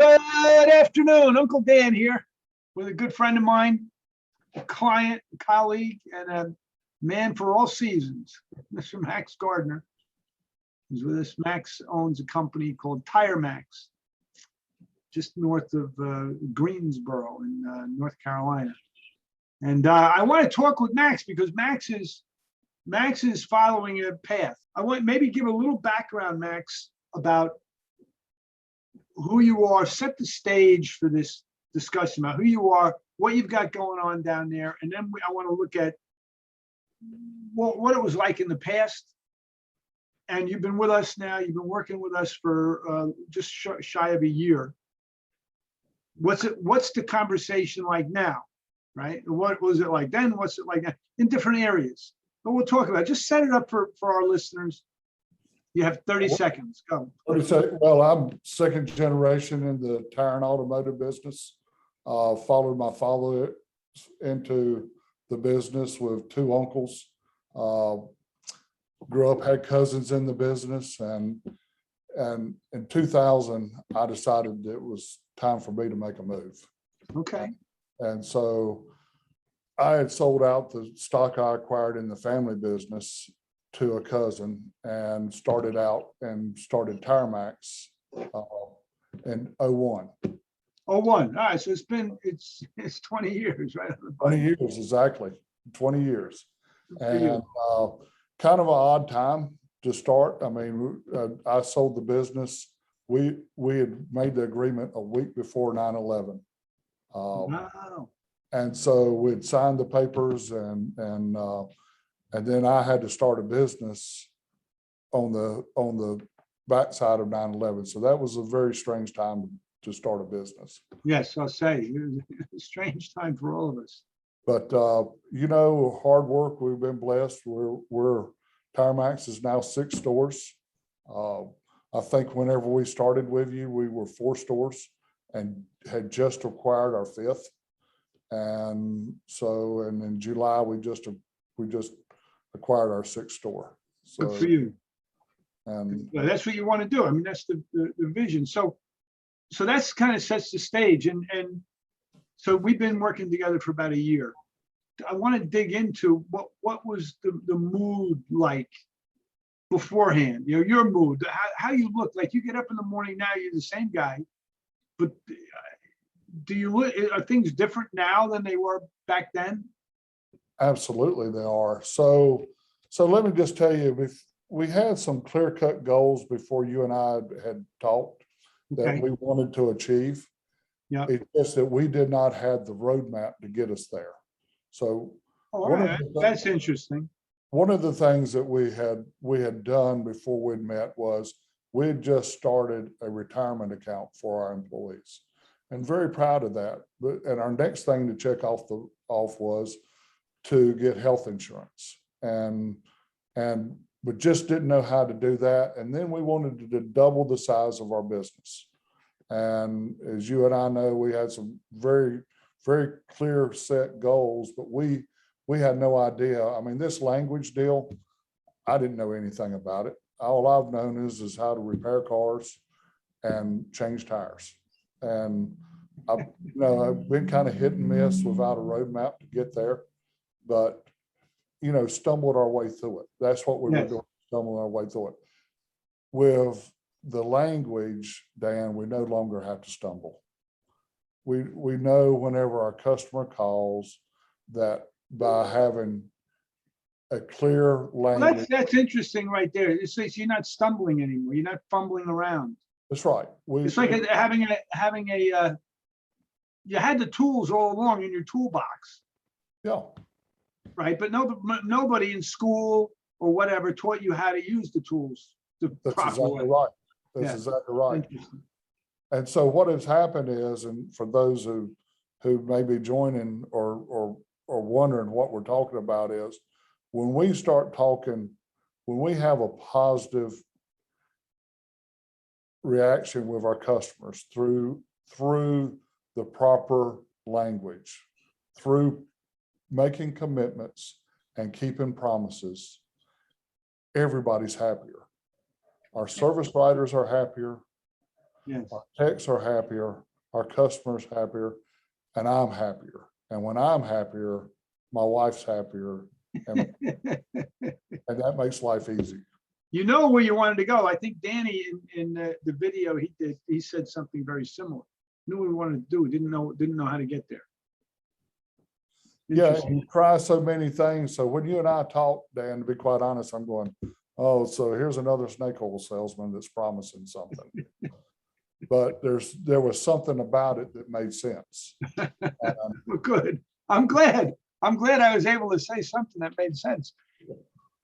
Good afternoon. Uncle Dan here with a good friend of mine, a client, a colleague, and a man for all seasons, Mr. Max Gardner. He's with us. Max owns a company called Tire Max, just north of Greensboro in North Carolina. And I want to talk with Max because Max is following a path. I want maybe give a little background, Max, about who you are, set the stage for this discussion about who you are, what you've got going on down there, and then I want to look at what it was like in the past. And you've been with us now, you've been working with us for just shy of a year. What's the conversation like now, right? What was it like then? What's it like now? In different areas? But we'll talk about it. Just set it up for our listeners. You have 30 seconds. Go. 30 seconds. Well, I'm second generation in the tire and automotive business. Followed my father into the business with two uncles. Grew up, had cousins in the business, and in 2000, I decided it was time for me to make a move. Okay. And so I had sold out the stock I acquired in the family business to a cousin and started Tire Max in 01. 01. All right. So it's 20 years, right? 20 years, exactly. 20 years. And kind of an odd time to start. I mean, I sold the business. We had made the agreement a week before 9/11. Wow. And so we'd signed the papers and then I had to start a business on the backside of 9/11. So that was a very strange time to start a business. Yes, I'll say a strange time for all of us. But hard work. We've been blessed. We're Tire Max is now 6 stores. I think whenever we started with you, we were 4 stores and had just acquired our 5th. And in July we just acquired our 6th store. So good for you. And that's what you want to do. I mean, that's the vision. So that's kind of sets the stage. And so we've been working together for about a year. I want to dig into what was the mood like beforehand, your mood, how you look. Like you get up in the morning now, you're the same guy, but are things different now than they were back then? absolutely they are. So let me just tell you, we had some clear-cut goals before you and I had talked that we wanted to achieve. Yeah. It's just that we did not have the roadmap to get us there. So that's interesting. One of the things that we had done before we'd met was we had just started a retirement account for our employees, and very proud of that. And our next thing to check off was to get health insurance, and we just didn't know how to do that. And then we wanted to double the size of our business. And as you and I know, we had some very, very clear set goals, but we had no idea. I mean, this language deal, I didn't know anything about it. All I've known is how to repair cars and change tires. And I've been kind of hit and miss without a roadmap to get there, but stumbled our way through it. That's what we were doing, stumbling our way through it. With the language, Dan, we no longer have to stumble. We know whenever our customer calls that by having a clear language. Well, that's interesting right there. It says you're not stumbling anymore. You're not fumbling around. That's right. It's like having a you had the tools all along in your toolbox. Yeah. Right, but nobody in school or whatever taught you how to use the tools. That's exactly right. That's exactly right. And so what has happened is, and for those who may be joining or wondering what we're talking about, is when we start talking, when we have a positive reaction with our customers through the proper language, through making commitments and keeping promises, everybody's happier. Our service writers are happier. Yes. Our techs are happier, our customers happier, and I'm happier. And when I'm happier, my wife's happier, and that makes life easy. You know where you wanted to go. I think Danny in the video he did, he said something very similar. Knew what we wanted to do, didn't know how to get there. Yeah, Interesting. you try so many things. So when you and I talk, Dan, to be quite honest, I'm going, oh, so here's another snake oil salesman that's promising something. But there was something about it that made sense. Well, good. I'm glad I was able to say something that made sense.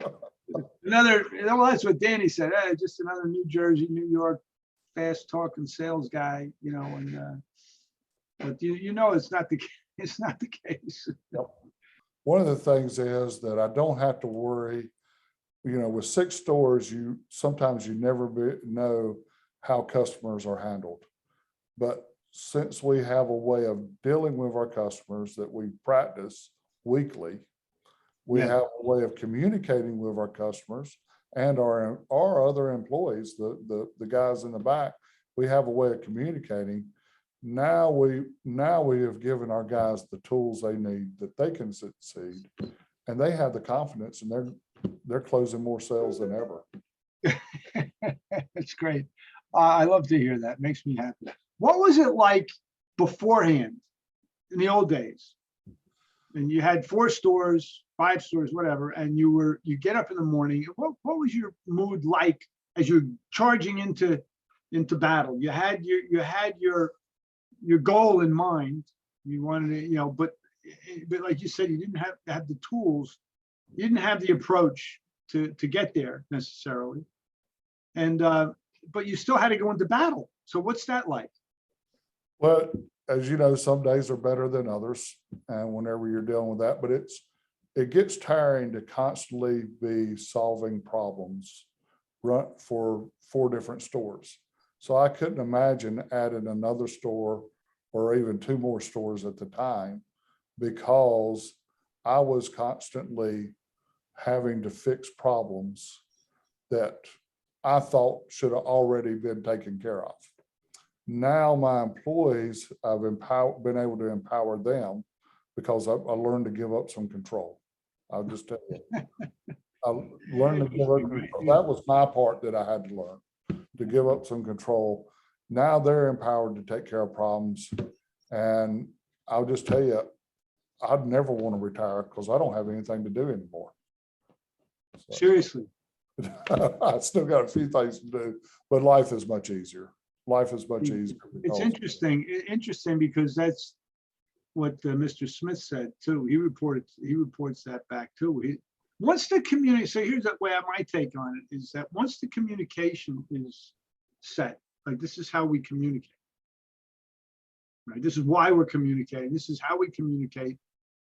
Well, that's what Danny said. Just another New Jersey, New York, fast talking sales guy, and but it's not the case. Yep. One of the things is that I don't have to worry, with 6 stores, sometimes you never know how customers are handled. But since we have a way of dealing with our customers that we practice weekly, we have a way of communicating with our customers and our other employees, the guys in the back. We have a way of communicating. Now we have given our guys the tools they need that they can succeed, and they have the confidence, and they're closing more sales than ever. That's great. I love to hear that. Makes me happy. What was it like beforehand in the old days? And you had 4 stores, 5 stores, whatever, and you get up in the morning. What was your mood like as you're charging into battle? You had your goal in mind. You wanted to, but like you said, you didn't have the tools. You didn't have the approach to get there necessarily. And but you still had to go into battle. So what's that like? Well, as you know, some days are better than others, and whenever you're dealing with that, but it gets tiring to constantly be solving problems run for 4 different stores. So I couldn't imagine adding another store or even 2 more stores at the time, because I was constantly having to fix problems that I thought should have already been taken care of. Now my employees, I've been able to empower them, because I learned to give up some control. I'll just tell you, I learned to give up control. That was my part that I had to learn, to give up some control. Now they're empowered to take care of problems. And I'll just tell you, I'd never want to retire because I don't have anything to do anymore. So, Seriously. I still got a few things to do, but life is much easier. Life is much easier. It's interesting because that's what Mr. Smith said too. He reports that back too. Once the community, so here's the way my take on it is that once the communication is set, like this is how we communicate, right? This is why we're communicating. This is how we communicate.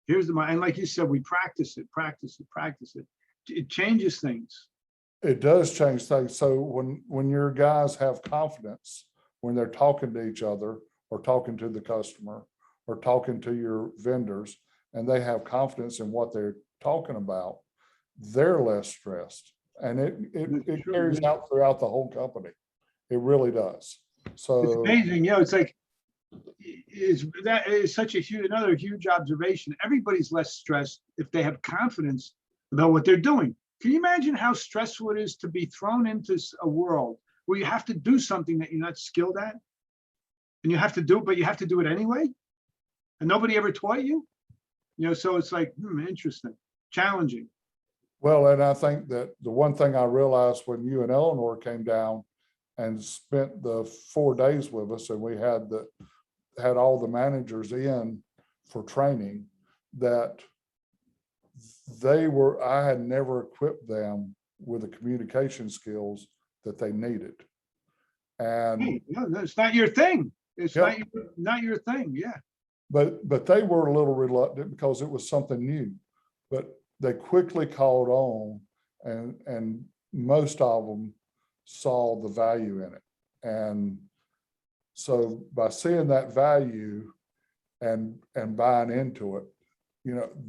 And like you said, we practice it. It changes things. It does change things. So when your guys have confidence, when they're talking to each other or talking to the customer or talking to your vendors, and they have confidence in what they're talking about, they're less stressed. And it carries out throughout the whole company. It really does. So it's amazing. It's like, that is such another huge observation. Everybody's less stressed if they have confidence about what they're doing. Can you imagine how stressful it is to be thrown into a world where you have to do something that you're not skilled at, and you have to do it, but you have to do it anyway, and nobody ever taught you? So it's like, interesting, challenging. Well, and I think that the one thing I realized when you and Eleanor came down and spent the 4 days with us, and we had all the managers in for training, that I had never equipped them with the communication skills that they needed. And it's not your thing. It's Yep. not your thing. Yeah. But they were a little reluctant because it was something new, but they quickly caught on, and most of them saw the value in it. And so by seeing that value and buying into it,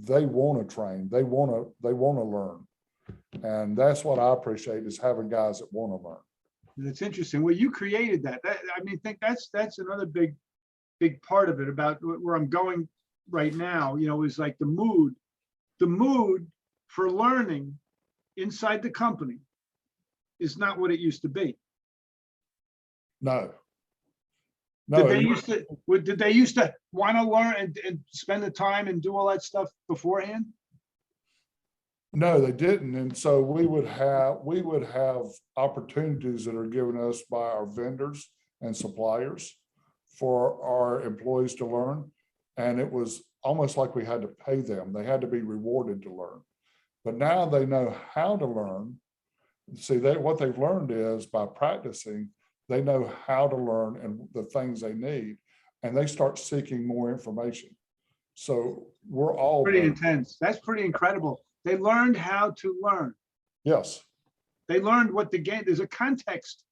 they want to train, they want to learn. And that's what I appreciate, is having guys that want to learn. That's interesting. Well, you created that. I mean, think that's another big part of it about where I'm going right now, is like the mood for learning inside the company is not what it used to be. No. Did No, they used to, did they used to want to learn and spend the time and do all that stuff beforehand? no, they didn't. And so we would have opportunities that are given us by our vendors and suppliers for our employees to learn. And it was almost like we had to pay them. They had to be rewarded to learn. But now they know how to learn. See, what they've learned is by practicing, they know how to learn and the things they need, and they start seeking more information. So we're all Pretty better. intense. That's pretty incredible. They learned how to learn. Yes, They learned what the game, there's a context.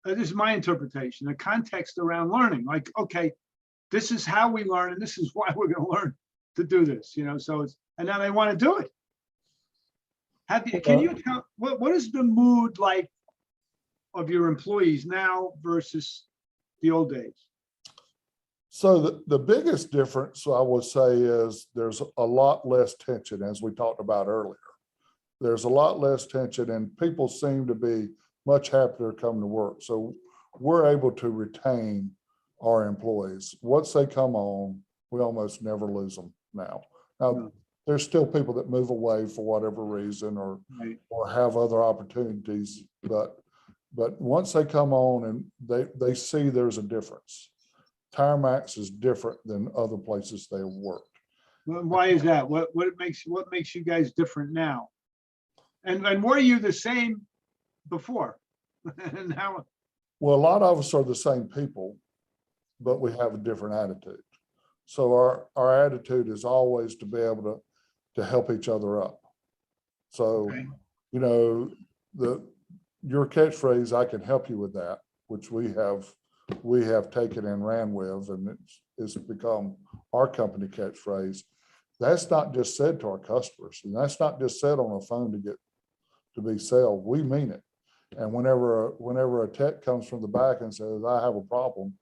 This is my interpretation, a context around learning. Like, okay, this is how we learn, and this is why we're going to learn to do this, so it's, and now they want to do it. Can you tell, what is the mood like of your employees now versus the old days? so the biggest difference I would say is there's a lot less tension, as we talked about earlier. There's a lot less tension and people seem to be much happier coming to work. So we're able to retain our employees. Once they come on, we almost never lose them now. Now, there's still people that move away for whatever reason or have other opportunities, but once they come on and they see there's a difference. TireMax is different than other places they've worked. Why is that? What makes you guys different now? And were you the same before? And now, well, a lot of us are the same people, but we have a different attitude. So our attitude is always to be able to help each other up. So, okay. Your catchphrase, I can help you with that, which we have taken and ran with, and it's become our company catchphrase. That's not just said to our customers, and that's not just said on a phone to be sold. We mean it. And whenever a tech comes from the back and says, I have a problem,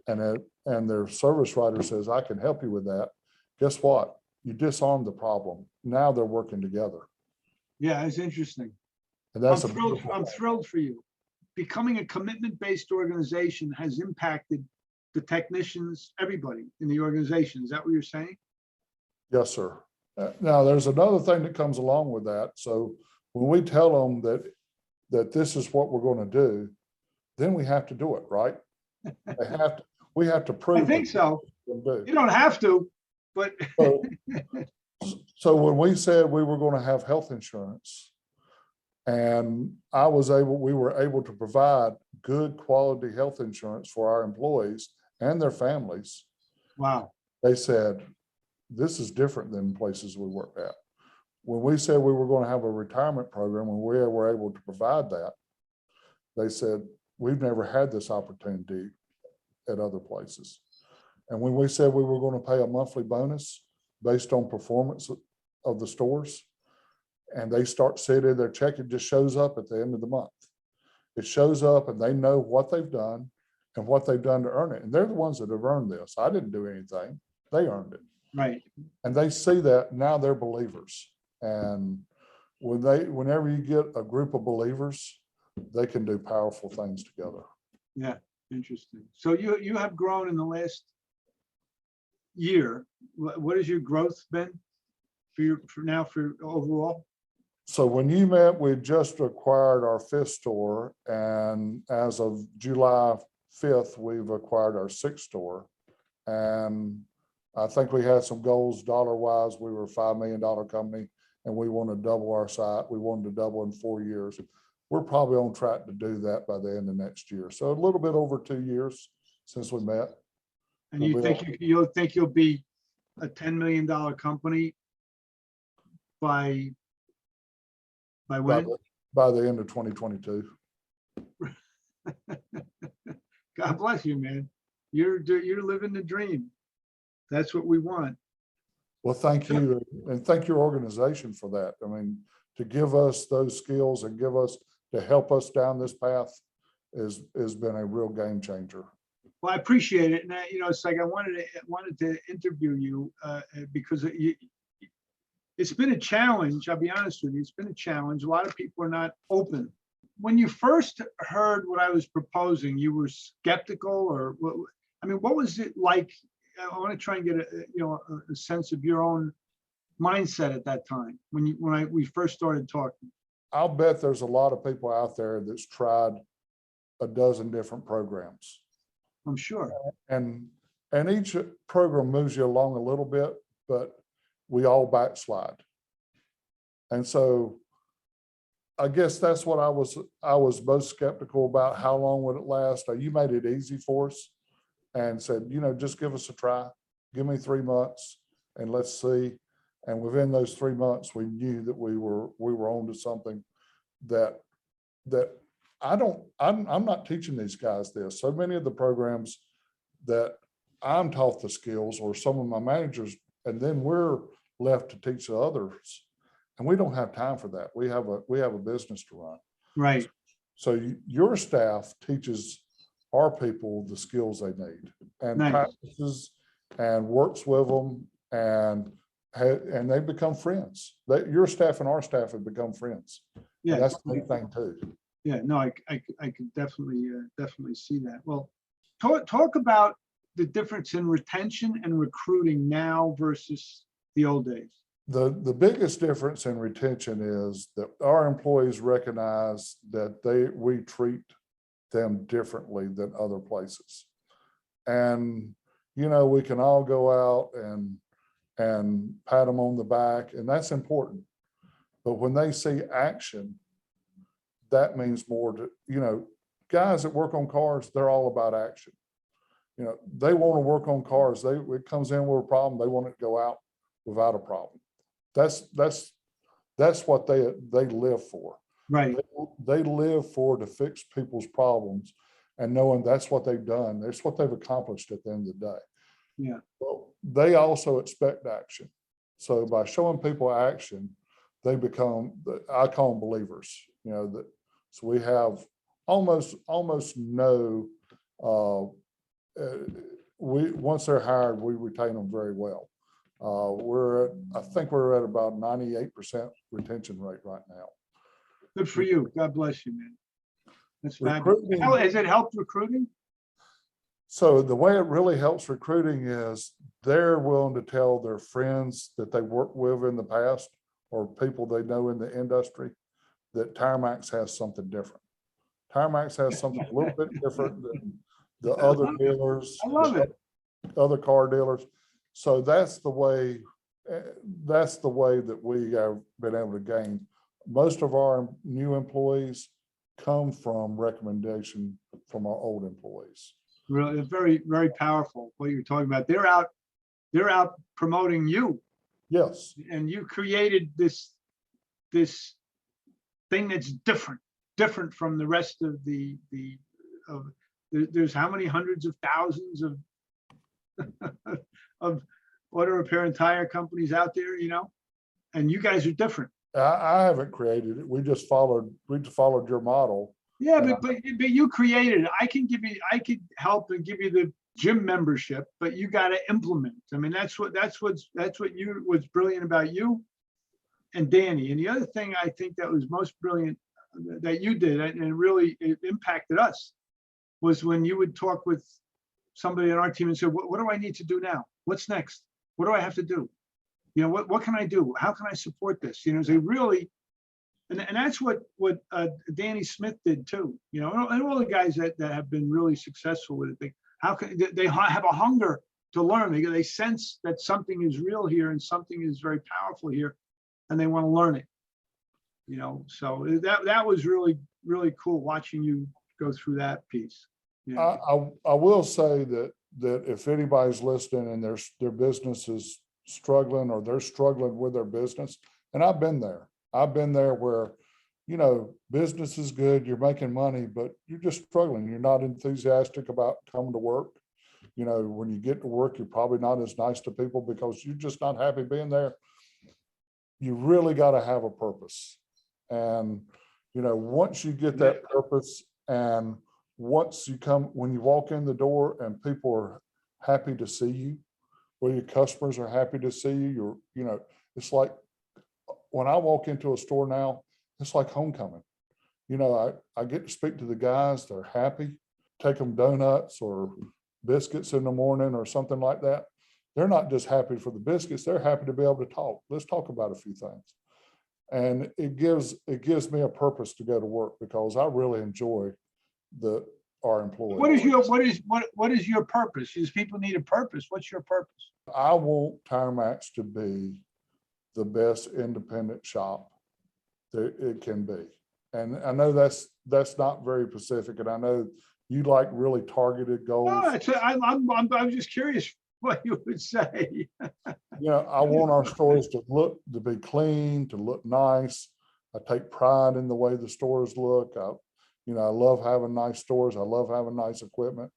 and their service writer says, I can help you with that, guess what? You disarm the problem. Now they're working together. Yeah, it's interesting. And that's I'm thrilled for you. Becoming a commitment-based organization has impacted the technicians, everybody in the organization. Is that what you're saying? Yes, sir. Now, there's another thing that comes along with that. So when we tell them that this is what we're going to do, then we have to do it, right? We have to prove. I think so. You don't have to, but. So when we said we were going to have health insurance, and we were able to provide good quality health insurance for our employees and their families. Wow. They said, this is different than places we worked at. When we said we were going to have a retirement program and we were able to provide that, they said, we've never had this opportunity at other places. And when we said we were going to pay a monthly bonus based on performance of the stores, and they start sitting, their check, it just shows up at the end of the month. It shows up and they know what they've done and what they've done to earn it. And they're the ones that have earned this. I didn't do anything. They earned it. Right. And they see that now they're believers. And whenever you get a group of believers, they can do powerful things together. Yeah, interesting. So you have grown in the last year. What has your growth been for overall? So when you met, we just acquired our 5th store, and as of July 5th, we've acquired our 6th store. And I think we had some goals dollar-wise. We were a $5 million company, and we want to double our size. We wanted to double in 4 years. We're probably on track to do that by the end of next year. So a little bit over 2 years since we met. And you think you'll be a $10 million company by when? By the end of 2022. God bless you, man. You're living the dream. That's what we want. Well, thank you, and thank your organization for that. I mean, to give us those skills and to help us down this path, has been a real game changer. Well, I appreciate it. And it's like I wanted to interview you because it's been a challenge. I'll be honest with you. It's been a challenge. A lot of people are not open. When you first heard what I was proposing, you were skeptical, or what? I mean, what was it like? I want to try and get a sense of your own mindset at that time when we first started talking. I'll bet there's a lot of people out there that's tried a dozen different programs. I'm sure. And each program moves you along a little bit, but we all backslide. And so I guess that's what I was most skeptical about. How long would it last? You made it easy for us and said, just give us a try. Give me 3 months and let's see. And within those 3 months, we knew that we were on to something that I'm not teaching these guys this. So many of the programs that I'm taught the skills, or some of my managers, and then we're left to teach the others. And we don't have time for that. We have a business to run. Right. So your staff teaches our people the skills they need and Nice. practices and works with them, and they become friends. Your staff and our staff have become friends. Yeah, and that's the big thing too. Yeah, no, I could definitely see that. Well, talk about the difference in retention and recruiting now versus the old days. The biggest difference in retention is that our employees recognize that we treat them differently than other places. And, we can all go out and pat them on the back, and that's important. But when they see action, that means more to, guys that work on cars, they're all about action. They want to work on cars. It comes in with a problem, they want it to go out without a problem. That's what they live for. Right. They live to fix people's problems, and knowing that's what they've done. That's what they've accomplished at the end of the day. Yeah. Well, they also expect action. So by showing people action, they become, I call them believers. So we have almost no. Once they're hired, we retain them very well. I think we're at about 98% retention rate right now. Good for you. God bless you, man. That's fabulous. Has it helped recruiting? So the way it really helps recruiting is they're willing to tell their friends that they worked with in the past, or people they know in the industry, that TireMax has something different. TireMax has something a little bit different than the other dealers. I love it. Other car dealers. So that's the way that we have been able to gain. Most of our new employees come from recommendation from our old employees. Really, very, very powerful what you're talking about. They're out promoting you. Yes. And you created this thing that's different from the rest of there's how many hundreds of thousands of of auto repair and tire companies out there, and you guys are different. I haven't created it. We just followed your model. Yeah, but you created it. I could help and give you the gym membership, but you got to implement. I mean, that's what's brilliant about you and Danny. And the other thing I think that was most brilliant that you did, and really it impacted us, was when you would talk with somebody on our team and say, what do I need to do now? What's next? What do I have to do? What can I do? How can I support this? They really, and that's what Danny Smith did too. And all the guys that have been really successful with it, they have a hunger to learn. They sense that something is real here and something is very powerful here, and they want to learn it. So that was really, really cool watching you go through that piece. I will say that if anybody's listening and their business is struggling, or they're struggling with their business, and I've been there where, business is good, you're making money, but you're just struggling. You're not enthusiastic about coming to work. When you get to work, you're probably not as nice to people because you're just not happy being there. You really got to have a purpose. And, once you get that purpose and once you come, when you walk in the door and people are happy to see you, where your customers are happy to see you, it's like when I walk into a store now, it's like homecoming. I get to speak to the guys, they're happy, take them donuts or biscuits in the morning or something like that. They're not just happy for the biscuits, they're happy to be able to talk. Let's talk about a few things. And it gives me a purpose to go to work because I really enjoy our employees. What is your purpose? These people need a purpose. What's your purpose? I want TireMax to be the best independent shop that it can be. And I know that's not very specific, and I know you like really targeted goals. No, I'm just curious what you would say. I want our stores to be clean, to look nice. I take pride in the way the stores look. I love having nice stores. I love having nice equipment,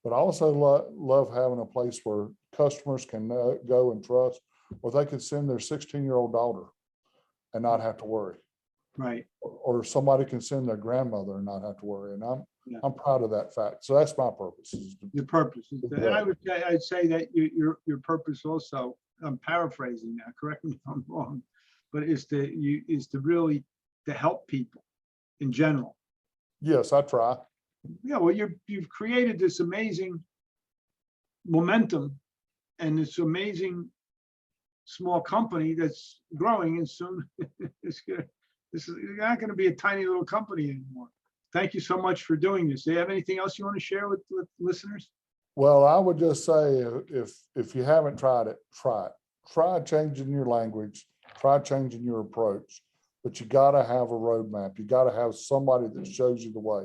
but I also love having a place where customers can go and trust, or they can send their 16-year-old daughter and not have to worry. Right. Or somebody can send their grandmother and not have to worry. And I'm proud of that fact. So that's my purpose. Your purpose. And I'd say that your purpose also, I'm paraphrasing now, correct me if I'm wrong, but is to really to help people in general. Yes, I try. Yeah, well, you've created this amazing momentum and this amazing small company that's growing, and soon you're not going to be a tiny little company anymore. Thank you so much for doing this. Do you have anything else you want to share with listeners? Well, I would just say if you haven't tried it, try it. Try changing your language, try changing your approach, but you got to have a roadmap. You got to have somebody that shows you the way,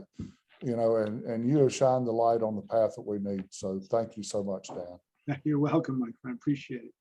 and you have shined the light on the path that we need. So thank you so much, Dan. You're welcome, my friend. Appreciate it.